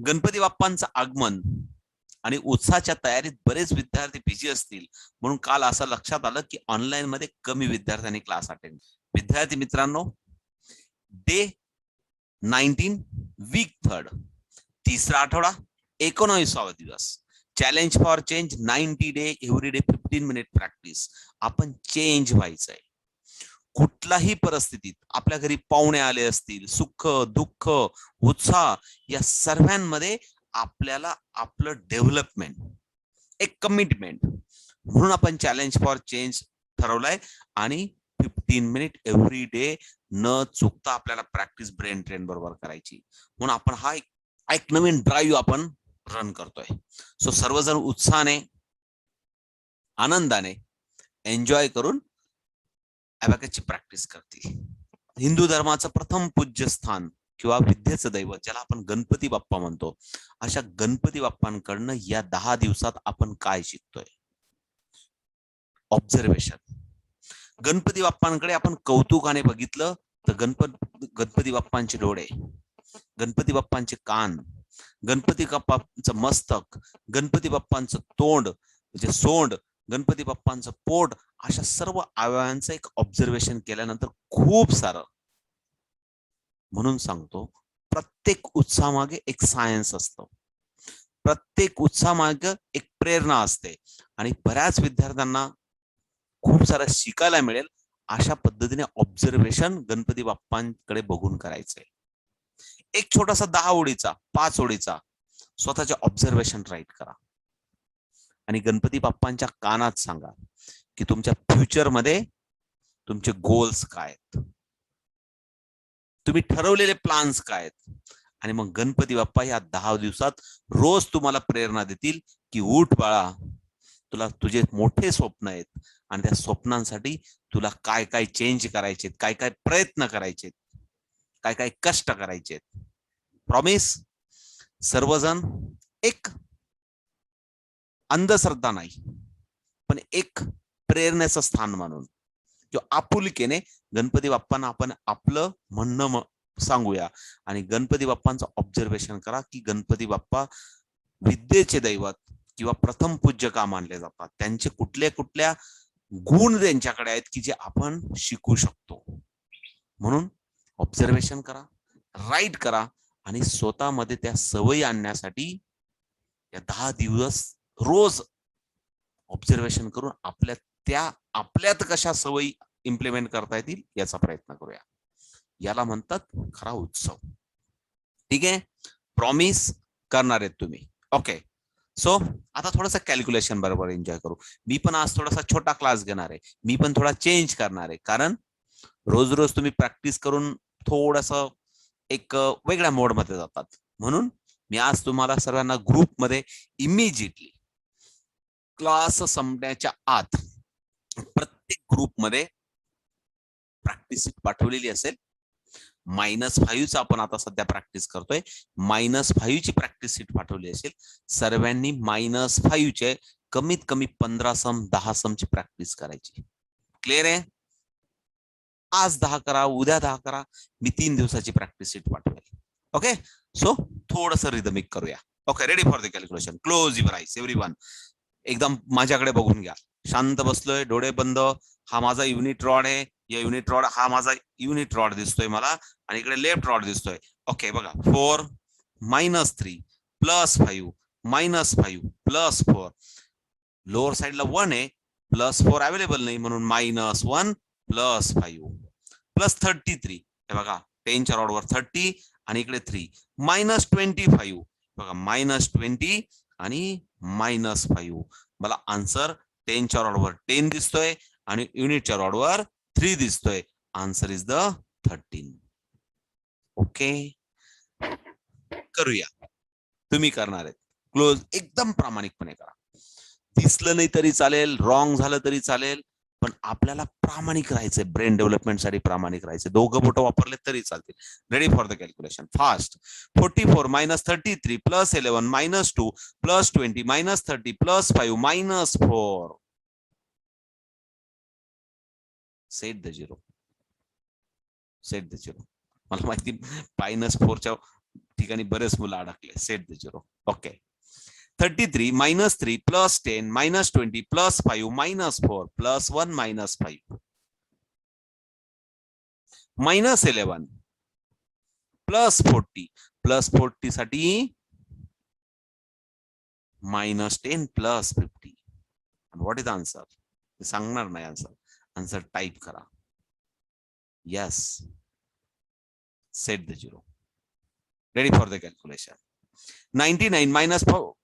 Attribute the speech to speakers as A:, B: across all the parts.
A: गणपती बाप्पांचं आगमन आणि उत्साहाच्या तयारीत बरेच विद्यार्थी बिझी असतील, म्हणून काल असं लक्षात आलं की ऑनलाईन मध्ये कमी विद्यार्थ्यांनी क्लास अटेंड. विद्यार्थी मित्रांनो, Day-19 वीक 3 तिसरा आठवडा 19वा दिवस. Challenge for change 90 day every day 15 minute practice. आपण चेंज व्हायचंय. कुठलाही परिस्थितीत आपल्या घरी पाहुणे आले असतील, सुख दुःख उत्साह या सर्वांमध्ये आपल्याला आपलं डेव्हलपमेंट, एक कमिटमेंट म्हणून आपण चॅलेंज फॉर चेंज ठरवलंय आणि 15 मिनिट एव्हरी डे न चुकता आपल्याला प्रॅक्टिस ब्रेन ट्रेन बरोबर करायची. म्हणून आपण हा एक नवीन ड्राईव्ह आपण रन करतोय. सो सर्वजण उत्साहाने आनंदाने एन्जॉय करून अबॅकसची प्रॅक्टिस करतील. हिंदू धर्माचं प्रथम पूज्य स्थान किंवा विद्येचं दैवत ज्याला आपण गणपती बाप्पा म्हणतो, अशा गणपती बाप्पांकडनं या 10 दिवसात आपण काय शिकतोय? ऑब्झर्वेशन. गणपती बाप्पांकडे आपण कौतुकाने बघितलं तर गणपती बाप्पांचे डोळे, गणपती बाप्पांचे कान, गणपती बाप्पांचं मस्तक, गणपती बाप्पांचं तोंड म्हणजे सोंड, गणपती बाप्पांचं पोट, अशा सर्व अवयवांचं एक ऑब्झर्वेशन केल्यानंतर खूप सारं. म्हणून सांगतो, प्रत्येक उत्साहामागे एक सायन्स असतं, प्रत्येक उत्साहामागे एक प्रेरणा असते आणि बऱ्याच विद्यार्थ्यांना खूप सारं शिकायला मिळेल. अशा पद्धतीने ऑब्झर्वेशन गणपती बाप्पांकडे बघून करायचंय. एक छोटासा 10 ओळीचा 5 ओळीचा स्वतःच्या ऑब्झर्वेशन राईट करा आणि गणपती बाप्पांच्या कानात सांगा की तुमच्या फ्युचर मध्ये तुमचे गोल्स काय आहेत, तुम्ही ठरवलेले प्लान्स काय आहेत. आणि मग गणपती बाप्पा या 10 दिवसात रोज तुम्हाला प्रेरणा देतील की उठ बाळा, तुला तुझे मोठे स्वप्न आहेत आणि त्या स्वप्नांसाठी तुला काय काय चेंज करायचे, काय काय प्रयत्न करायचे, काय काय कष्ट करायचे. प्रॉमिस. सर्वजण एक अंधश्रद्धा नाही पण एक प्रेरणेचं स्थान मानून किंवा आपुलकीने गणपती बाप्पांना आपण आपलं म्हणणं सांगूया आणि गणपती बाप्पांचं ऑब्झर्वेशन करा की गणपती बाप्पा विद्येचे दैवत किंवा प्रथम पूज्य का मानले जातात, त्यांचे कुठल्या कुठल्या गुण त्यांच्याकडे आहेत की जे आपण शिकू शकतो. म्हणून ऑब्झर्वेशन करा, राईट करा आणि स्वतःमध्ये त्या सवयी आणण्यासाठी या 10 दिवस रोज ऑब्झर्वेशन करून आपल्यात कशा सवयी इम्प्लिमेंट करता येतील याचा प्रयत्न करूया. याला म्हणतात खरा उत्सव. ठीक आहे, प्रॉमिस करणार आहेत तुम्ही. ओके, सो आता थोडंसं कॅल्क्युलेशन बरोबर एन्जॉय करू. मी पण आज थोडासा छोटा क्लास घेणार आहे, मी पण थोडा चेंज करणार आहे, कारण रोज रोज तुम्ही प्रॅक्टिस करून थोडस एक वेगळ्या मोड मध्ये जातात. म्हणून मी आज तुम्हाला सर्वांना ग्रुपमध्ये इमिजिएटली क्लास संपण्याच्या आत प्रत्येक ग्रुपमध्ये प्रॅक्टिस शीट पाठवलेली असेल. -5 आपण आता सध्या प्रॅक्टिस करतोय, -5 ची प्रॅक्टिस शीट पाठवली असेल. सर्वांनी -5 चे कमीत कमी 15 सम 10 सम ची प्रॅक्टिस करायची. क्लिअर आहे? आज 10 करा, उद्या 10 करा, मी 3 दिवसाची प्रॅक्टिस शीट पाठवेल. ओके, सो थोडंसं रिदमिक करूया. Okay, ready for the calculation. Close your eyes everyone. एकदम माझ्याकडे बघून घ्या. शांत बसलोय, डोळे बंद. हा माझा युनिट रॉड आहे, या युनिट रॉड, हा माझा युनिट रॉड दिसतोय मला आणि इकडे लेफ्ट रॉड दिसतोय. ओके बघा, 4 -3 +5 -5 +4. लोअर साइडला 1 आहे, +4 अवेलेबल नाही म्हणून -1 +5 +33. हे बघा 10 च्या रॉडवर 30 आणि इकडे 3 -25. बघा -20 आणि -5. मला आन्सर 10 च्या रॉडवर 10 दिसतोय आणि युनिटच्या रॉडवर 3 दिसतोय. Answer is the 13. ओके, करूया. तुम्ही करणार आहेत. क्लोज एकदम प्रामाणिकपणे करा. दिसलं नाही तरी चालेल, रॉंग झालं तरी चालेल, पण आपल्याला प्रामाणिक राहायचंय. ब्रेन डेव्हलपमेंटसाठी प्रामाणिक राहायचंय. दोघं बोटं वापरले तरी चालतील. Ready for the calculation. Fast. 44 -33 +11 -2 +20 -30 +5 -4. Set the zero. Set the zero. मला माहिती -4च्या ठिकाणी बरेच मुलं अडकले. Set the zero. Okay. 33 minus 3 plus 10 minus 20 plus 5 minus 4 plus 1 minus 5 minus 11 plus 40 साठी minus 10 plus 50. And what is the answer? सांगणार नाही answer. Answer type करा. Yes. Set the zero. Ready for the calculation. 99 minus 4.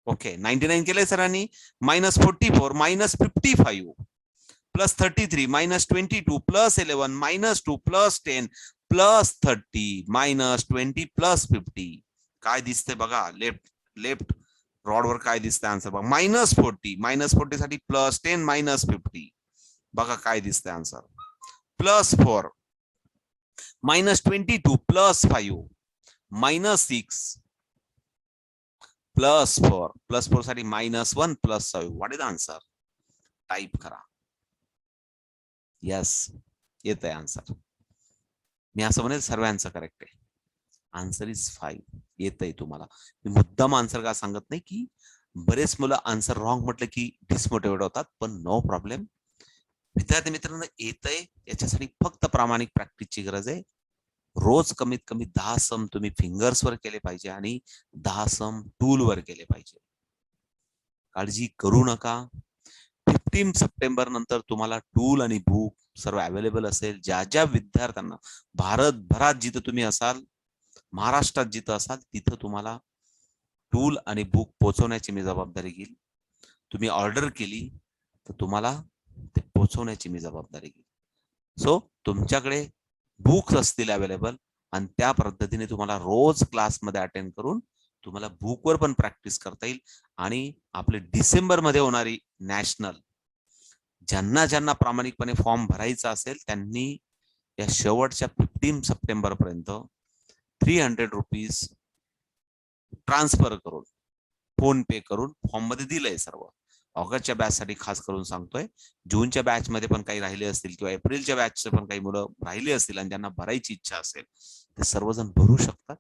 A: Okay, 99 केले सरांनी. Minus 44 minus 55 plus 33 minus 22 plus 11 minus 2 plus 10 plus 30 minus 20 plus 50. काय दिसते बघा, left rod वर काय दिसतंय आन्सर बघा. -40 साठी प्लस 10 मायनस 50. बघा काय दिसतंय आन्सर. +4 -22 +5 -6 +4 साठी -1 +7. What is the answer? Type करा. यस, येत आहे आन्सर. मी असं म्हणेल सर्व आन्सर करेक्ट आहे. Answer is 5. येत आहे तुम्हाला. मी मुद्दाम आन्सर का सांगत नाही की बरेच मुलं आन्सर रॉंग म्हटलं की डिसमोटिवेट होतात, पण नो प्रॉब्लेम. विद्यार्थी मित्रांनो, येत आहे याच्यासाठी फक्त प्रामाणिक प्रॅक्टिसची गरज आहे. रोज कमीत कमी 10 सम तुम्ही फिंगर्स वर केले पाहिजे आणि 10 सम टूल वर केले पाहिजे. काळजी करू नका. 15 सप्टेंबर नंतर तुम्हाला टूल आणि बुक सर्व अवेलेबल असेल. ज्या ज्या विद्यार्थ्यांना भारतभरात जिथं तुम्ही असाल, महाराष्ट्रात जिथं असाल तिथं तुम्हाला टूल आणि बुक पोहोचवण्याची मी जबाबदारी घेईल. तुम्ही ऑर्डर केली तर तुम्हाला ते पोहोचवण्याची मी जबाबदारी घेईल. सो तुमच्याकडे बुक्स असतील अवेलेबल आणि त्या पद्धतीने तुम्हाला रोज क्लासमध्ये अटेंड करून तुम्हाला बुकवर पण प्रॅक्टिस करता येईल. आणि आपले डिसेंबर मध्ये होणारी नॅशनल, ज्यांना ज्यांना प्रामाणिकपणे फॉर्म भरायचा असेल त्यांनी या शेवटच्या 15 सप्टेंबर पर्यंत 300 रुपीज ट्रान्सफर करून, फोन पे करून फॉर्म मध्ये दिलंय सर्व. ऑगस्टच्या बॅच साठी खास करून सांगतोय. जूनच्या बॅच मध्ये पण काही राहिले असतील किंवा एप्रिलच्या बॅचचे पण काही मुलं राहिले असतील आणि ज्यांना भरायची इच्छा असेल ते सर्वजण भरू शकतात.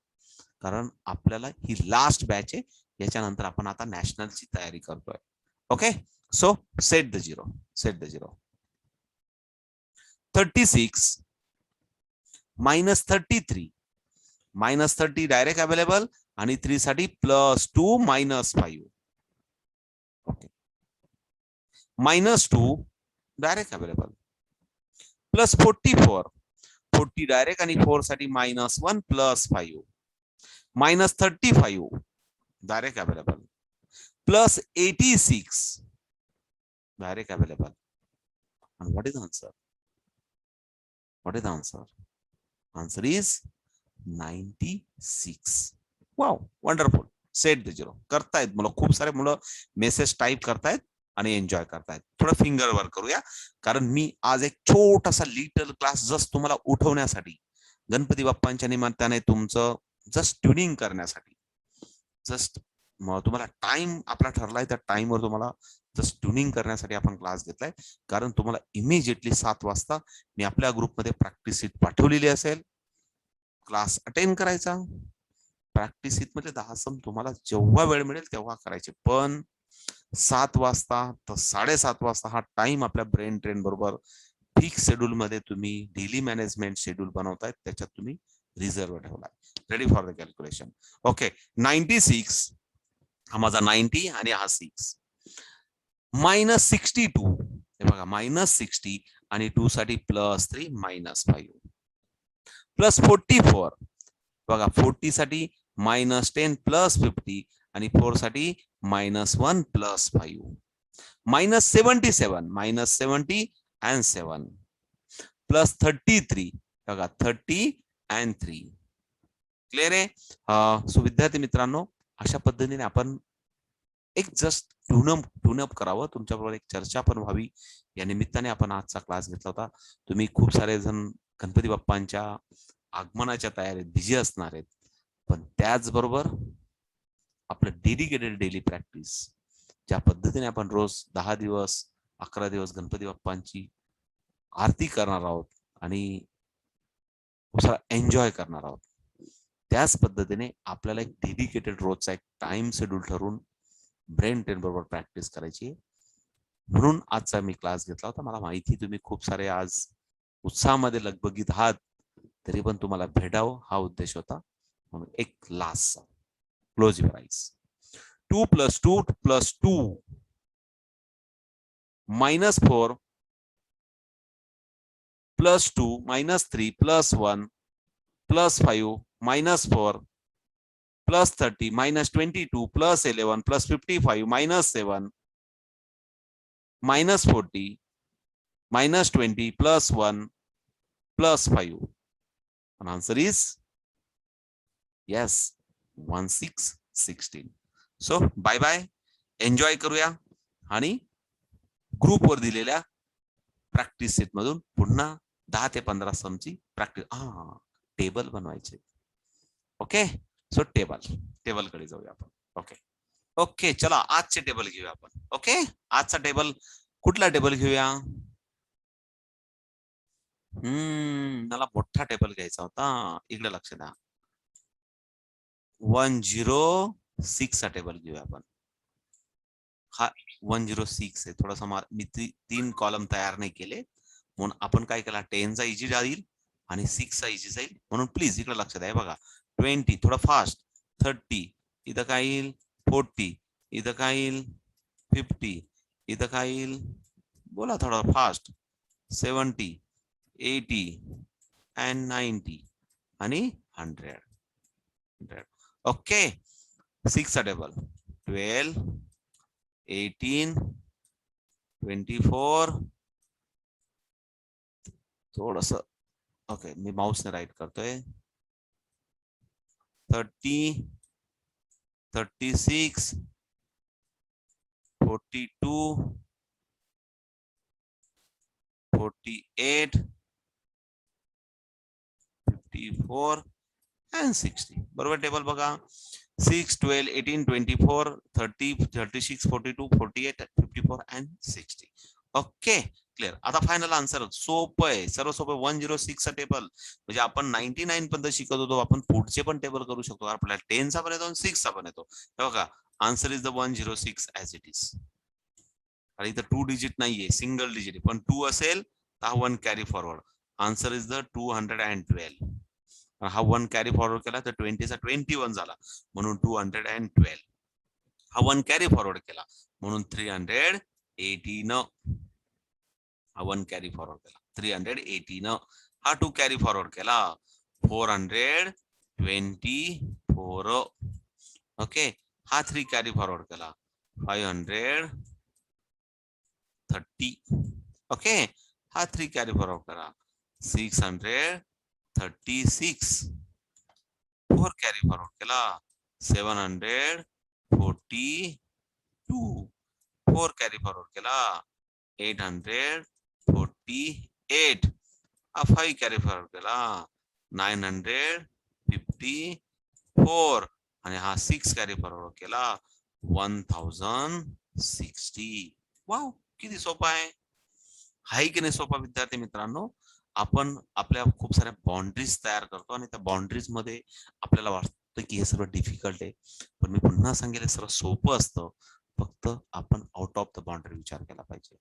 A: कारण आपल्याला ही लास्ट बॅच आहे. याच्यानंतर आपण आता नॅशनलची तयारी करतोय. Okay, so set the zero. 36 -33 -30 direct available आणि 3 साठी +2 -5. Okay, -2 direct available. +44 40 डायरेक्ट आणि 4 साठी -1 +5 -35 direct available. +86 direct available. And what is the answer? What is the answer? Answer is 96. Wow, wonderful. Set the zero. करतायत मुलं, खूप सारे मुलं message type करतायत आणि एन्जॉय करतायत. थोडं फिंगर वर्क करूया, कारण मी आज एक छोटासा लिटल क्लास जस्ट तुम्हाला उठवण्यासाठी, गणपती बाप्पांच्या निमित्ताने तुमचं जस्ट ट्युनिंग करण्यासाठी, जस्ट तुम्हाला टाइम आपला ठरलाय त्या टाइमवर तुम्हाला जस्ट ट्युनिंग करण्यासाठी आपण क्लास घेतलाय. कारण तुम्हाला इमिजिएटली 7 वाजता मी आपल्या ग्रुपमध्ये प्रॅक्टिस शीट पाठवलेली असेल. क्लास अटेंड करायचा. प्रॅक्टिस शीट मध्ये 10 सम तुम्हाला जेव्हा वेळ मिळेल तेव्हा करायचे. पण 7 वाजता तर 7:30 वाजता हा टाइम आपल्या ब्रेन ट्रेन बरोबर फिक्स शेड्यूल मध्ये तुम्ही डेली मॅनेजमेंट शेड्यूल बनवतायत, त्याच्यात तुम्ही रिझर्व ठेवलाय. Ready for the calculation. Okay, 96 हा माझा 90 आणि हा 6 -62 हे बघा -60 आणि 2 साठी +3 -5 +44 बघा 40 साठी -10 +50 आणि 4 साठी -1 +5 -77 -70 and 7 +33 बघा 30 and 3. क्लिअर आहे? सो विद्यार्थी मित्रांनो, अशा पद्धतीने आपण एक जस्ट ट्यूनअप करावं. तुमच्याबरोबर एक चर्चा पण व्हावी या निमित्ताने आपण आजचा क्लास घेतला होता. तुम्ही खूप सारे जण गणपती बाप्पांच्या आगमनाच्या तयारीत बिझी असणार आहेत, पण त्याचबरोबर आपलं डेडिकेटेड डेली प्रॅक्टिस, ज्या पद्धतीने आपण रोज 10 दिवस 11 दिवस गणपती बाप्पांची आरती करणार आहोत आणि खूप सारा एन्जॉय करणार आहोत. त्याच पद्धतीने आपल्याला एक डेडिकेटेड रोजचा एक टाइम शेड्यूल ठरवून ब्रेन ट्रेन बरोबर प्रॅक्टिस करायची. म्हणून आजचा मी क्लास घेतला होता. मला माहिती तुम्ही खूप सारे आज उत्साहामध्ये लगबगीत आहात, तरी पण तुम्हाला भेटावं हा उद्देश होता. म्हणून एक last close your eyes. 2 + 2 + 2 -4 +2 -3 +1 +5 -4 +30 -22 +11 +55 -7 -40 -20 +1 +5. And answer is yes, 1 6 16. So bye bye. Enjoy करूया आणि ग्रुपवर दिलेल्या प्रॅक्टिस सेट मधून पुन्हा 10 ते 15 समची प्रॅक्टिस. टेबल बनवायचे. ओके, सो टेबलकडे जाऊया आपण. ओके ओके, चला आजचे टेबल घेऊया आपण. ओके, आजचा टेबल कुठला टेबल घेऊया? मला मोठा टेबल घ्यायचा होता. इकडे लक्ष द्या. 106 चा टेबल घेऊया आपण. हा 106 आहे. थोडासा मी 3 कॉलम तयार नाही केले, म्हणून आपण काय केला, 10 चा इजी जाईल आणि 6 चा इजी जाईल. म्हणून प्लीज इकडे लक्ष द्या. बघा 20 थोडा फास्ट, 30 इथं काय येईल, 40 इथं काय येईल, 50 इथं काय येईल, बोला थोडा फास्ट, 70 80 and 90 आणि 100. ओके, 6 चा टेबल 12 18 24 थोडस. ओके, मी माऊसने राईट करतोय. 30 36 42 48 54 and 60. बरोबर टेबल बघा. 6 12 18 24 30 36 42 48 54 and 60. Okay, clear. आता फायनल आन्सर सोपं आहे, सर्व सोपं. 106 चा टेबल म्हणजे आपण 99 पर्यंत शिकत होतो, आपण पुढचे पण टेबल करू शकतो. आपल्याला 10 चा पण येतो आणि 6 चा पण येतो. बघा, answer is the 106 as it is. आणि इथं 2 डिजिट नाहीये, सिंगल डिजिट. पण 2 असेल तर हा 1 carry forward. Answer is the 212. हा 1 कॅरी फॉरवर्ड केला तर 20 चा 21 झाला, म्हणून 212. हा 1 कॅरी फॉरवर्ड केला म्हणून 318. हा 1 कॅरी फॉरवर्ड केला 318. हा 2 कॅरी फॉरवर्ड केला 424. ओके, हा 3 कॅरी फॉरवर्ड केला 530. ओके, हा 3 कॅरी फॉरवर्ड करा 636. 4 कॅरी फॉरवर्ड केला 742. 4 कॅरी फॉरवर्ड केला 848. 5 कॅरी फॉरवर्ड केला 954. आणि हा 6 कॅरी फॉरवर्ड केला 1060. वाव, किती सोपा आहे. हाय की नाही सोपा विद्यार्थी मित्रांनो? आपण आपल्या खूप साऱ्या बाउंड्रीज तयार करतो आणि त्या बाउंड्रीज मध्ये आपल्याला वाटतं की हे सर्व डिफिकल्ट आहे, पण मी पुन्हा सांगेल हे सर्व सोपं असतं. फक्त आपण आउट ऑफ द बाउंड्री विचार केला पाहिजे.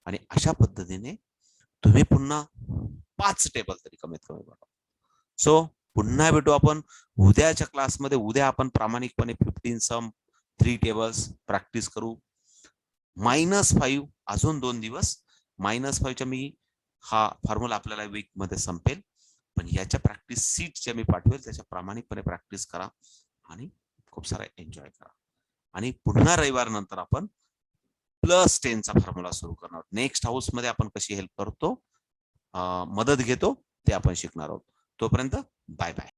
A: आणि अशा पद्धतीने तुम्ही पुन्हा 5 टेबल तरी कमीत कमी बनवा. सो पुन्हा भेटू आपण उद्याच्या क्लासमध्ये. उद्या आपण प्रामाणिकपणे 15 सम 3 टेबल्स प्रॅक्टिस करू. -5 अजून 2 दिवस. -5च्या मी हा फॉर्म्युला आपल्याला वीक मध्ये संपेल, पण याच्या प्रॅक्टिस सीट ज्या मी पाठवेल त्याच्या प्रामाणिकपणे प्रॅक्टिस करा आणि खूप सारा एन्जॉय करा. आणि पुन्हा रविवार नंतर आपण +10 चा फॉर्म्युला सुरू करणार. नेक्स्ट हाऊस मध्ये आपण कशी हेल्प करतो, मदत घेतो, ते आपण शिकणार आहोत. तोपर्यंत बाय बाय.